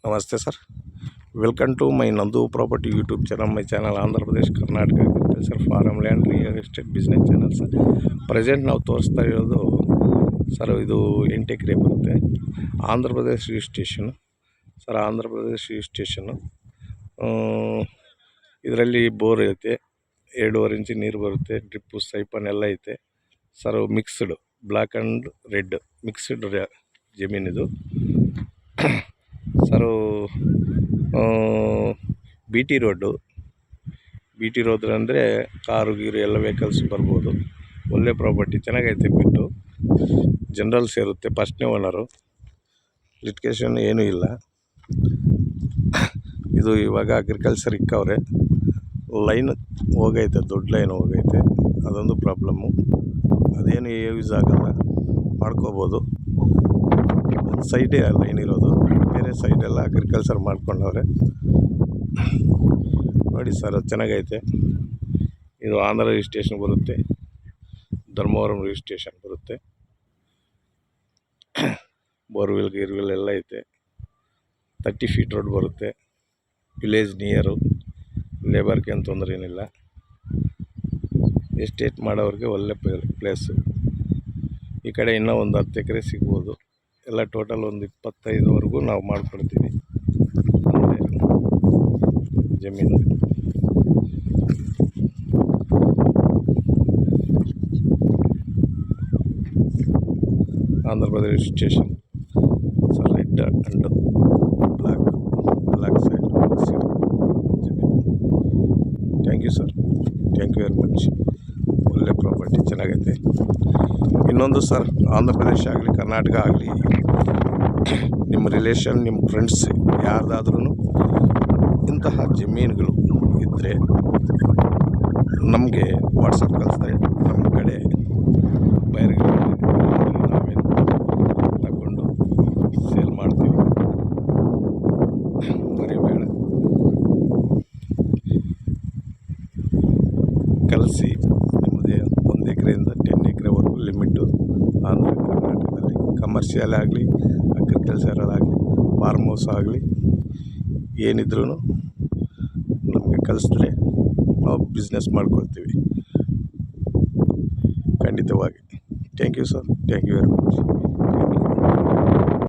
Namaste sir. Welcome to my Nandu Property YouTube channel. My channel Andhra Pradesh, Karnataka Agriculture, Farmland, Real Estate Business channel sir. Present ನಾವು ತೋರಿಸ್ತಾ ಇರೋದು sir ಇದು 8 acre ಬರುತ್ತೆ. Andhra Pradesh registration sir. Andhra Pradesh registration ಇದರಲ್ಲಿ bore ಐತೆ, 2.5 inch ನೀರು ಬರುತ್ತೆ, drip siphon ಎಲ್ಲ ಐತೆ ಸರ್. Mixed black and red mixed ಜಮೀನಿದು ಸರ್. ಬಿ ಟಿ ರೋಡ್ ಅಂದರೆ ಕಾರು ಗೀರು ಎಲ್ಲ ವೆಹಿಕಲ್ಸ್ ಬರ್ಬೋದು. ಒಳ್ಳೆ ಪ್ರಾಪರ್ಟಿ, ಚೆನ್ನಾಗೈತೆ. ಬಿಟ್ಟು ಜನರಲ್ ಸೇರುತ್ತೆ, ಫಸ್ಟ್ನೇ ಓನರು, ಲಿಟಿಗೇಷನ್ ಏನೂ ಇಲ್ಲ. ಇದು ಇವಾಗ ಅಗ್ರಿಕಲ್ಚರ್ ಇಕ್ಕವ್ರೆ, ಲೈನ್ ಹೋಗೈತೆ, ದೊಡ್ಡ ಲೈನ್ ಹೋಗೈತೆ, ಅದೊಂದು ಪ್ರಾಬ್ಲಮ್ಮು. ಅದೇನು ಯೂಸ್ ಆಗಲ್ಲ, ಮಾಡ್ಕೋಬೋದು. ಒಂದು ಸೈಡೇ ಲೈನ್ ಇರೋದು, ಬೇರೆ ಸೈಡೆಲ್ಲ ಅಗ್ರಿಕಲ್ಚರ್ ಮಾಡ್ಕೊಂಡವ್ರೆ ನೋಡಿ ಸರ್. ಚೆನ್ನಾಗೈತೆ. ಇದು ಆಂಧ್ರ ರಿಜಿಸ್ಟ್ರೇಷನ್ ಬರುತ್ತೆ, ಧರ್ಮವರಂ ರಿಜಿಸ್ಟ್ರೇಷನ್ ಬರುತ್ತೆ. ಬೋರ್ವೆಲ್ ಗೀರ್ವೆಲ್ ಎಲ್ಲ ಐತೆ. 30 ಫೀಟ್ ರೋಡ್ ಬರುತ್ತೆ. ವಿಲೇಜ್ ನಿಯರು, ಲೇಬರ್ಗೆ ಏನು ತೊಂದರೆ ಏನಿಲ್ಲ. ಎಸ್ಟೇಟ್ ಮಾಡೋರಿಗೆ ಒಳ್ಳೆ ಪ್ಲೇಸು. ಈ ಕಡೆ ಇನ್ನೂ ಒಂದು 10 ಎಕರೆ ಸಿಗ್ಬೋದು. ಎಲ್ಲ ಟೋಟಲ್ ಒಂದು 25ವರೆಗೂ ನಾವು ಮಾಡಿಕೊಡ್ತೀವಿ ಜಮೀನು. Andhra Pradesh registration sir. Red and black side ಜಮೀನು. Thank you sir, thank you very much. ಒಳ್ಳೆ ಪ್ರಾಪರ್ಟಿ, ಚೆನ್ನಾಗೈತೆ. ಇನ್ನೊಂದು ಸರ್, ಆಂಧ್ರ ಪ್ರದೇಶ ಆಗಲಿ ಕರ್ನಾಟಕ ಆಗಲಿ, ನಿಮ್ಮ ರಿಲೇಷನ್, ನಿಮ್ಮ ಫ್ರೆಂಡ್ಸ್ ಯಾರ್ದಾದ್ರೂ ಇಂತಹ ಜಮೀನುಗಳು ಇದ್ದರೆ ನಮಗೆ ವಾಟ್ಸಪ್ ಕಳಿಸ್ತಾರೆ. ನಮ್ಮ ಕಡೆ ಬೈರ್ಗಳು ನಾವೇನು ತಗೊಂಡು ಸೇಲ್ ಮಾಡ್ತೀವಿ. ಮರಿಬೇಡ, ಕಳಿಸಿ. ನಿಮ್ಮದೇ 1 ಎಕರೆಯಿಂದ 10 ಎಕರೆವರೆಗೂ ಲಿಮಿಟು ಆಂಧ್ರ ಕರ್ನಾಟಕದಲ್ಲಿ. ಕಮರ್ಷಿಯಲ್ ಆಗಲಿ, ಅಗ್ರಿಕಲ್ಚರಲ್ ಆಗಲಿ, ಫಾರ್ಮ್ ಹೌಸ್ ಆಗಲಿ, ಏನಿದ್ರೂ ನಮಗೆ ಕಳಿಸಿದ್ರೆ ನಾವು ಬಿಸ್ನೆಸ್ ಮಾಡ್ಕೊಳ್ತೀವಿ ಖಂಡಿತವಾಗಿ. Thank you sir, thank you very much.